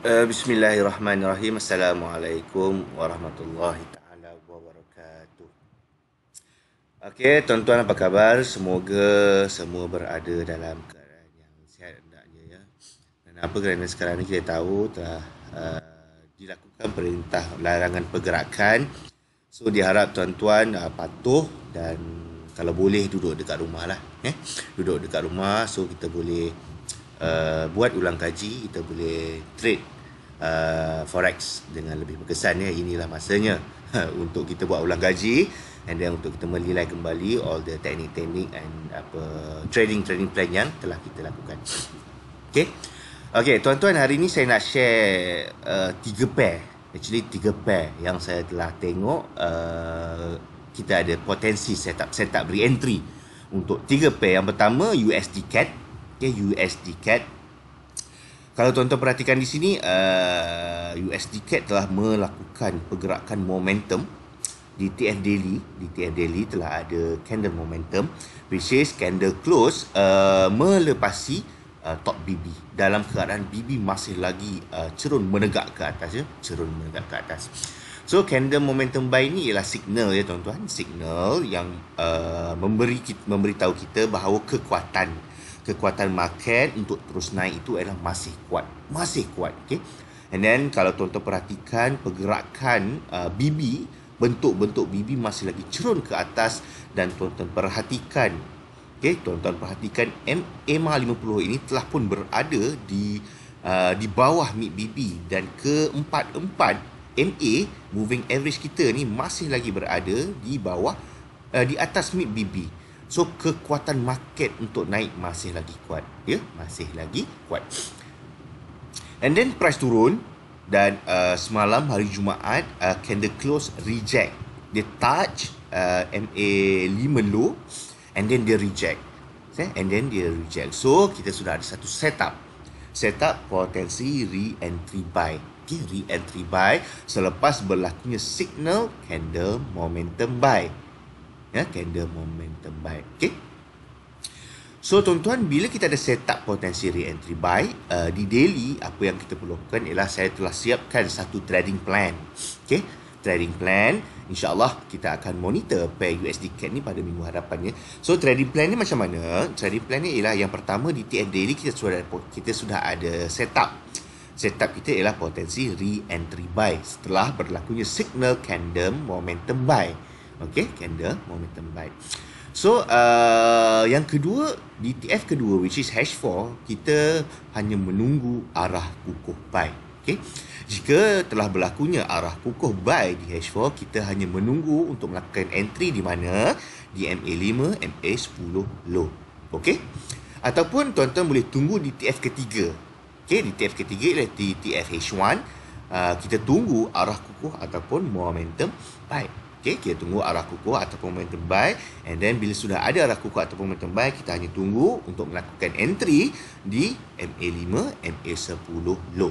Bismillahirrahmanirrahim. Assalamualaikum warahmatullahi taala wabarakatuh. Okey, tuan-tuan apa khabar? Semoga semua berada dalam keadaan yang sihat hendaknya ya. Kenapa? Kerana sekarang ni kita tahu telah dilakukan perintah larangan pergerakan. So diharap tuan-tuan patuh dan kalau boleh duduk dekat rumah lah. Duduk dekat rumah so kita boleh buat ulang kaji, kita boleh trade forex dengan lebih berkesan ya. Inilah masanya untuk kita buat ulang kaji and then untuk kita menilai kembali all the teknik-teknik and trading plan yang telah kita lakukan. Okey, tuan-tuan, hari ni saya nak share 3 pair. Actually 3 pair yang saya telah tengok kita ada potensi setup re-entry untuk 3 pair. Yang pertama USD CAD. USD CAD. Kalau tuan-tuan perhatikan di sini, USD CAD telah melakukan pergerakan momentum di TF Daily. Di TF Daily telah ada candle momentum, which is candle close melepasi top BB. Dalam keadaan BB masih lagi cerun menegak ke atas ya, cerun menegak ke atas. So candle momentum buy ni ialah signal ya tuan-tuan, signal yang memberitahu kita bahawa kekuatan market untuk terus naik itu adalah masih kuat. Okay. And then kalau tuan-tuan perhatikan pergerakan BB, bentuk-bentuk BB masih lagi cerun ke atas dan tuan-tuan perhatikan MA50 ini telah pun berada di bawah mid BB dan keempat-empat MA moving average kita ni masih lagi berada di bawah di atas mid BB. So kekuatan market untuk naik masih lagi kuat ya, masih lagi kuat. And then price turun dan semalam hari Jumaat candle close reject. Dia touch MA5 low and then dia reject. So kita sudah ada satu setup potensi re-entry buy. Re-entry buy selepas berlakunya signal candle momentum buy. Candle momentum buy. So tuan-tuan, bila kita ada setup potensi re-entry buy di daily, apa yang kita perlu lakukan ialah saya telah siapkan satu trading plan. Trading plan, insya-Allah kita akan monitor pair USD CAD ni pada minggu hadapannya. So trading plan ni macam mana? Trading plan ni ialah yang pertama di TF daily kita sudah ada setup. Setup kita ialah potensi re-entry buy setelah berlakunya signal candle momentum buy. Candle momentum buy. So yang kedua, di TF kedua which is H4, kita hanya menunggu arah kukuh buy. Jika telah berlakunya arah kukuh buy di H4, kita hanya menunggu untuk melakukan entry di mana di MA5, MA10 low. Ataupun tuan-tuan boleh tunggu di TF ketiga. Di TF ketiga ialah di TF H1, kita tunggu arah kukuh ataupun momentum buy. Kita tunggu arah kukuh ataupun momentum buy, and then bila sudah ada arah kukuh ataupun momentum buy, kita hanya tunggu untuk melakukan entry di MA5, MA10 low.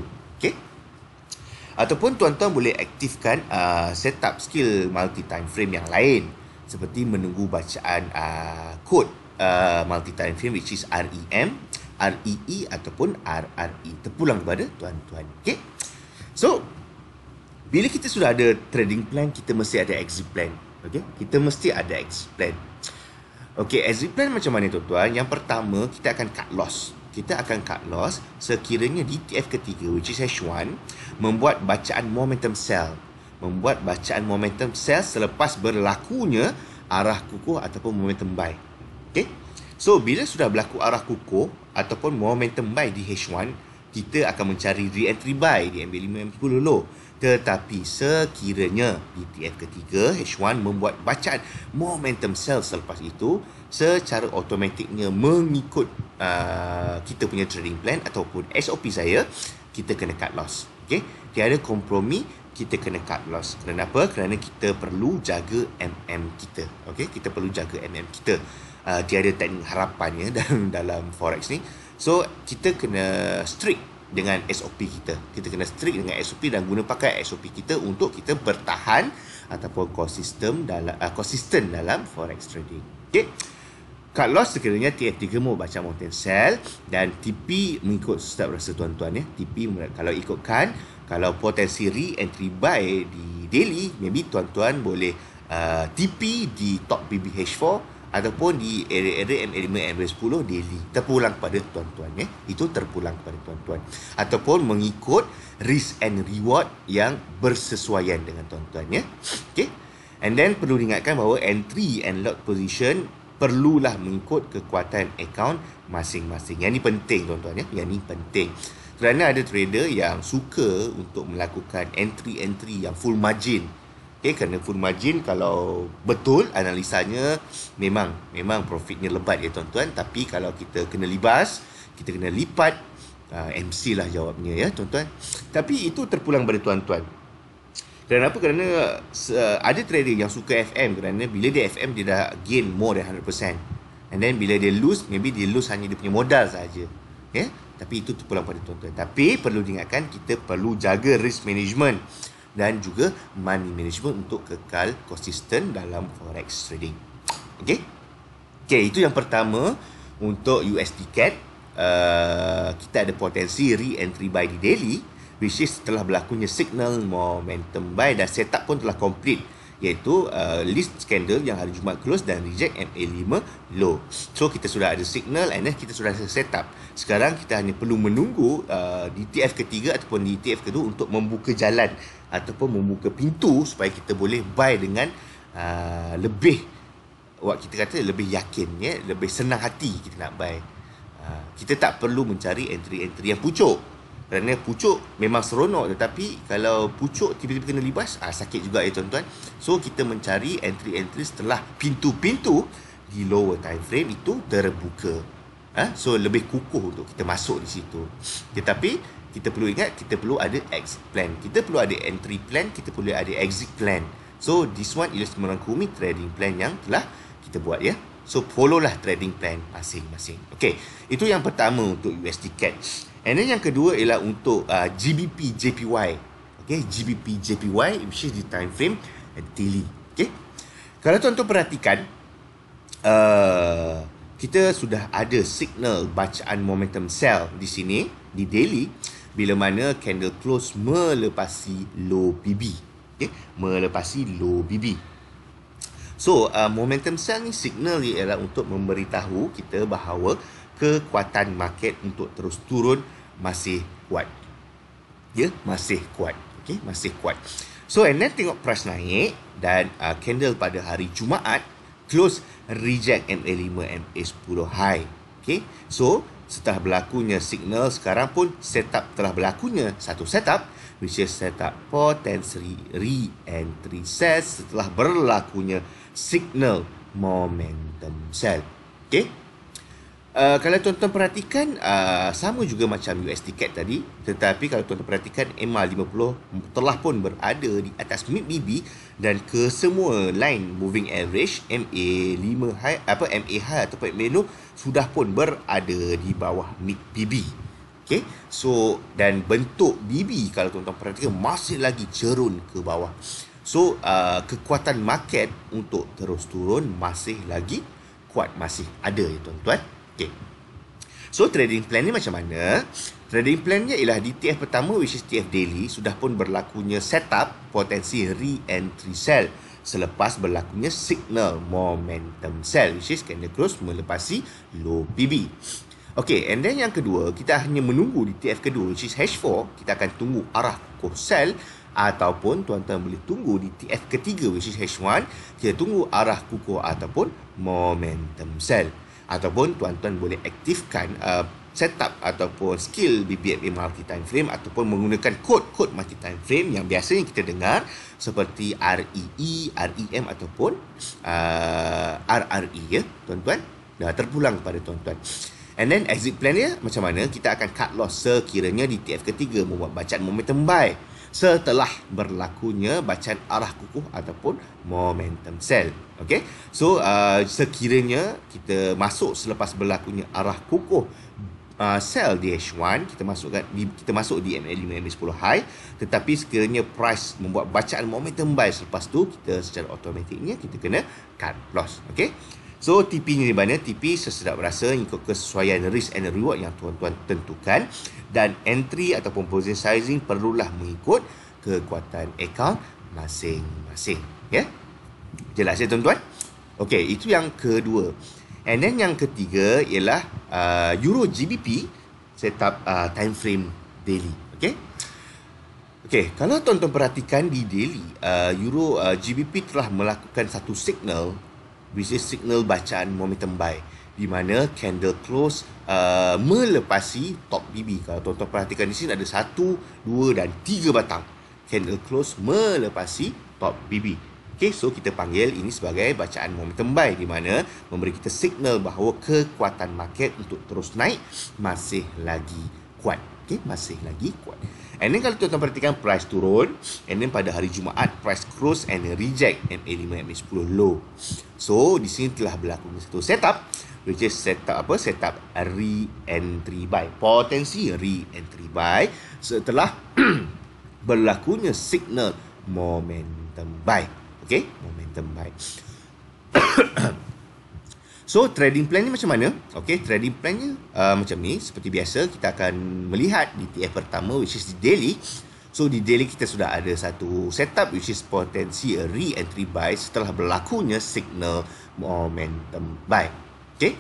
Ataupun tuan-tuan boleh aktifkan setup skill multi time frame yang lain seperti menunggu bacaan kod multi time frame which is REM, REE ataupun RRE. Terpulang kepada tuan-tuan. So bila kita sudah ada trading plan, kita mesti ada exit plan. Kita mesti ada exit plan. Exit plan macam mana tuan-tuan? Yang pertama, kita akan cut loss. Kita akan cut loss sekiranya di TF ketiga which is H1 membuat bacaan momentum sell. Selepas berlakunya arah kukuh ataupun momentum buy. So bila sudah berlaku arah kukuh ataupun momentum buy di H1, kita akan mencari re-entry buy di MA5, MA10 low. Tetapi sekiranya di TF ketiga H1 membuat bacaan momentum sell selepas itu, secara automatiknya mengikut kita punya trading plan ataupun SOP saya, kita kena cut loss. Tiada kompromi, kita kena cut loss. Kenapa? Kerana kita perlu jaga MM kita. Kita perlu jaga MM kita. Tiada teknik harapannya dalam forex ni. So kita kena strict dengan SOP kita. Kita kena strict dengan SOP dan guna pakai SOP kita untuk kita bertahan ataupun konsisten dalam forex trading. cut loss sekiranya TF3 mau baca mountain sell dan TP mengikut step rasa tuan-tuan ya. TP kalau ikutkan, kalau potensi re-entry buy di daily, maybe tuan-tuan boleh TP di top BBH4 ataupun di area-area MA5, MA10 daily. Terpulang pada tuan-tuan ya. Itu terpulang pada tuan-tuan. Ataupun mengikut risk and reward yang bersesuaian dengan tuan-tuan ya. Okay. And then perlu diingatkan bahawa entry and lot position perlulah mengikut kekuatan akaun masing-masing. Yang ni penting tuan-tuan ya. Yang ni penting. Kerana ada trader yang suka untuk melakukan entry-entry yang full margin. Okay, kerana full margin kalau betul analisanya memang profitnya lebat ya tuan-tuan. Tapi kalau kita kena libas, kita kena lipat, MC lah jawabnya ya tuan-tuan. Tapi itu terpulang pada tuan-tuan. Kerana apa? Kerana ada trader yang suka FM kerana bila dia FM dia dah gain more than 100%. And then bila dia lose, maybe dia lose hanya dia punya modal saja. Ya? Tapi itu terpulang pada tuan-tuan. Tapi perlu diingatkan kita perlu jaga risk management dan juga money management untuk kekal konsisten dalam forex trading. Okey? Okey, itu yang pertama untuk USD CAD. Kita ada potensi re-entry buy di daily, which is setelah berlakunya signal momentum buy dan setup pun telah complete, iaitu list candle yang hari Jumaat close dan reject MA5 low. So kita sudah ada signal and then kita sudah ada setup. Sekarang kita hanya perlu menunggu di TF ketiga ataupun di TF kedua untuk membuka jalan ataupun membuka pintu supaya kita boleh buy dengan lebih, kita kata lebih yakin ya, lebih senang hati kita nak buy. Kita tak perlu mencari entry-entry yang pucuk. Kerana pucuk memang seronok, tetapi kalau pucuk tiba-tiba kena libas, sakit juga ya tuan-tuan. So kita mencari entry-entry setelah pintu-pintu di lower time frame itu terbuka. So lebih kukuh untuk kita masuk di situ. Tetapi kita perlu ingat, kita perlu ada exit plan. Kita perlu ada entry plan, kita perlu ada exit plan. So this one is merangkumi trading plan yang telah kita buat ya. So follow lah trading plan masing-masing. Okay, itu yang pertama untuk USD CAD. And then yang kedua ialah untuk GBP JPY. Okay, GBP JPY which is di time frame daily. Okay, kalau tuan-tuan perhatikan, kita sudah ada signal bacaan momentum sell di sini di daily bila mana candle close melepasi low BB. Okay, melepasi low BB. So, momentum sell ni signal ni ialah untuk memberitahu kita bahawa kekuatan market untuk terus turun masih kuat. Ya, masih kuat. Okay, masih kuat. So, and then tengok price naik dan candle pada hari Jumaat close reject MA5, MA10 high. Okay, so setelah berlakunya signal, sekarang pun setup telah berlakunya satu setup, which is setup potensi re-entry sell setelah berlakunya signal momentum sell. Okay, kalau tuan-tuan perhatikan, sama juga macam USD CAD tadi, tetapi kalau tuan-tuan perhatikan MA50 telah pun berada di atas mid BB dan kesemua line moving average MA5 high, MA high ataupun MA low sudah pun berada di bawah mid BB. Okay, so dan bentuk BB kalau tuan-tuan perhatikan masih lagi cerun ke bawah. So kekuatan market untuk terus turun masih lagi kuat, masih ada ya tuan-tuan. Okay, so trading plan ni macam mana? Trading plannya ialah di TF pertama which is TF daily sudah pun berlakunya setup potensi re-entry sell selepas berlakunya signal momentum sell which is candle close melepasi low BB. Okay, and then yang kedua, kita hanya menunggu di TF kedua which is H4. Kita akan tunggu arah kukuh sell, ataupun tuan-tuan boleh tunggu di TF ketiga which is H1. Kita tunggu arah kukuh ataupun momentum sell. Ataupun tuan-tuan boleh aktifkan setup ataupun skill BBMA multi time frame ataupun menggunakan kod-kod multi time frame yang biasanya kita dengar seperti REE, REM ataupun RRE ya tuan-tuan. Dah terpulang kepada tuan-tuan. And then exit plan dia macam mana? Kita akan cut loss sekiranya di TF ketiga membuat bacaan momentum buy setelah berlakunya bacaan arah kukuh ataupun momentum sell. Okay, so sekiranya kita masuk selepas berlakunya arah kukuh sell di H1, kita masuk di MA5, MA10 high, tetapi sekiranya price membuat bacaan momentum buy selepas tu, kita secara automatiknya kita kena cut loss. Okay, So TP ni di mana? TP sesedap rasa ikut kesesuaian risk and reward yang tuan-tuan tentukan, dan entry ataupun position sizing perlulah mengikut kekuatan akaun masing-masing. Ya? Jelas ya tuan-tuan? Okey, itu yang kedua. And then yang ketiga ialah Euro GBP setup time frame daily. Okey? Okey, kalau tuan-tuan perhatikan di daily, Euro GBP telah melakukan satu signal, which is signal bacaan momentum buy, di mana candle close melepasi top BB. Kalau tuan-tuan perhatikan di sini ada 1, 2 dan 3 batang candle close melepasi top BB. Okay, so kita panggil ini sebagai bacaan momentum buy, di mana memberi kita signal bahawa kekuatan market untuk terus naik masih lagi kuat. Okay, masih lagi kuat. And then kalau tuan-tuan perhatikan price turun, and then pada hari Jumaat price close and reject MA5, MA10 low. So di sini telah berlaku satu setup, which is setup apa? Setup re-entry buy. Potensi re-entry buy setelah berlakunya signal momentum buy. Okay, momentum buy. So trading plan ni macam mana? Okay, trading plan ni macam ni. Seperti biasa, kita akan melihat di TF pertama, which is di daily. So di daily kita sudah ada satu setup, which is potensi re-entry buy setelah berlakunya signal momentum buy. Okay,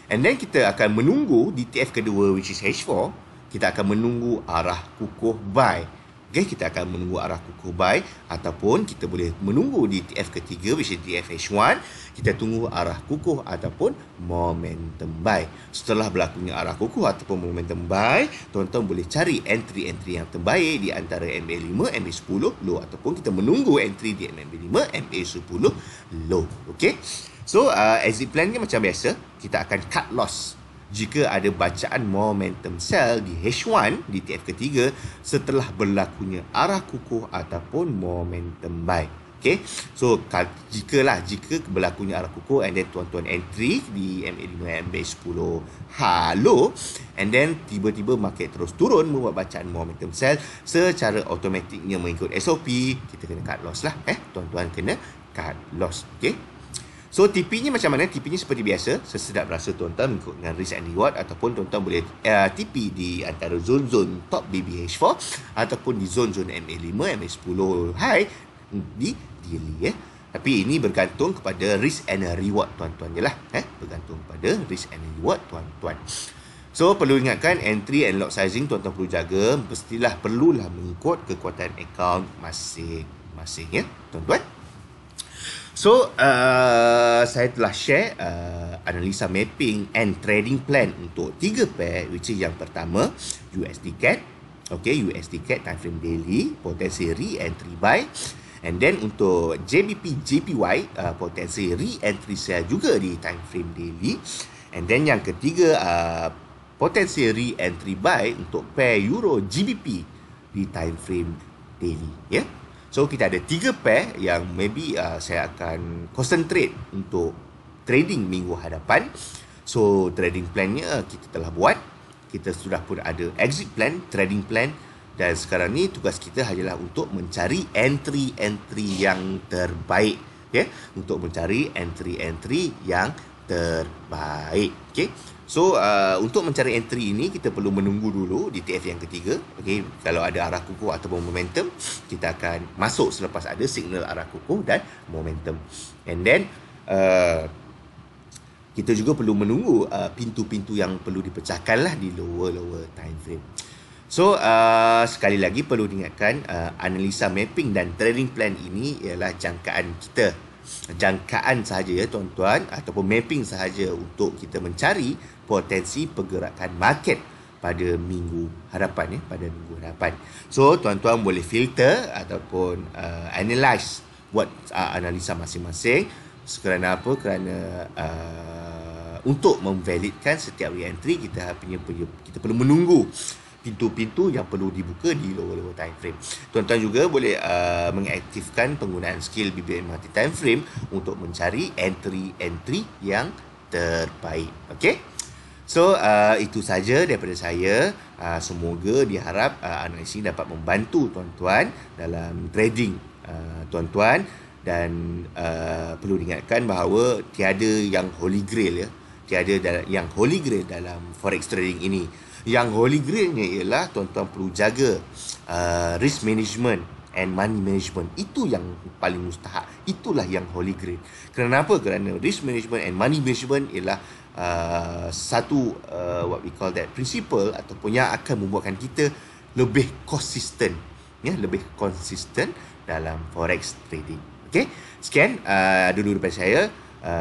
and then kita akan menunggu di TF kedua, which is H4. Kita akan menunggu arah kukuh buy. Okay, kita akan menunggu arah kukuh buy, ataupun kita boleh menunggu di TF ketiga, which is TF H1. Kita tunggu arah kukuh ataupun momentum buy. Setelah berlakunya arah kukuh ataupun momentum buy, tuan-tuan boleh cari entry-entry yang terbaik di antara MA5, MA10 low, ataupun kita menunggu entry di MA5, MA10 low. Okay, so exit plan ni macam biasa, kita akan cut loss jika ada bacaan momentum sell di H1 di TF ketiga setelah berlakunya arah kukuh ataupun momentum buy. Okay, so jika berlakunya arah kukuh, and then tuan-tuan entry di MA5, MA10 low, and then tiba-tiba market terus turun membuat bacaan momentum sell, secara automatiknya mengikut SOP kita kena cut loss lah. Tuan-tuan kena cut loss. Okay, so TP-nya macam mana? TP-nya seperti biasa, sesedap rasa tuan-tuan mengikut dengan risk and reward, ataupun tuan-tuan boleh TP di antara zon-zon top BBH4 ataupun di zon-zon MA5, MA10 high di daily. Tapi ini bergantung kepada risk and reward tuan-tuan je lah. Bergantung pada risk and reward tuan-tuan. So perlu ingatkan, entry and lot sizing tuan-tuan perlu jaga, perlulah mengikut kekuatan akaun masing-masing ya tuan-tuan. So, saya telah share analisa mapping and trading plan untuk 3 pair, which is yang pertama USD CAD. Okay, USD CAD time frame daily, potensi re-entry buy. And then untuk JBP JPY, potensi re-entry sell juga di time frame daily. And then yang ketiga, potensi re-entry buy untuk pair Euro GBP di time frame daily. Ya. So kita ada 3 pair yang maybe saya akan concentrate untuk trading minggu hadapan. So trading plannya kita telah buat. Kita sudah pun ada exit plan, trading plan, dan sekarang ni tugas kita hanyalah untuk mencari entry-entry yang terbaik. Okay? Untuk mencari entry-entry yang terbaik. Okay? So untuk mencari entry ini kita perlu menunggu dulu di TF yang ketiga. Okay, kalau ada arah kukuh ataupun momentum, kita akan masuk selepas ada signal arah kukuh dan momentum. And then kita juga perlu menunggu pintu-pintu yang perlu dipecahkan lah di lower time frame. So sekali lagi perlu diingatkan, analisa mapping dan trading plan ini ialah jangkaan kita. Jangkaan sahaja ya tuan-tuan, ataupun mapping sahaja untuk kita mencari potensi pergerakan market pada minggu hadapan ya, pada minggu hadapan. So tuan-tuan boleh filter ataupun analyze, buat analisa masing-masing. Kerana apa? Kerana untuk memvalidkan setiap re-entry kita perlu menunggu pintu-pintu yang perlu dibuka di lower time frame. Tuan-tuan juga boleh mengaktifkan penggunaan skill BBM Multi Time Frame untuk mencari entry yang terbaik. Okey. So itu saja daripada saya. Semoga diharap analisis dapat membantu tuan-tuan dalam trading tuan-tuan. Dan perlu diingatkan bahawa tiada yang holy grail, ya. Tiada yang holy grail dalam forex trading ini. Yang holy grailnya ialah tuan-tuan perlu jaga risk management and money management. Itu yang paling mustahak. Itulah yang holy grail. Kenapa? Kerana risk management and money management ialah satu what we call that principle ataupun yang akan membuatkan kita lebih konsisten, ya, lebih konsisten dalam forex trading. Okey, sekian dulu daripada saya.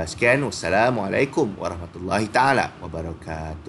Sekian, wassalamualaikum warahmatullahi taala wabarakatuh.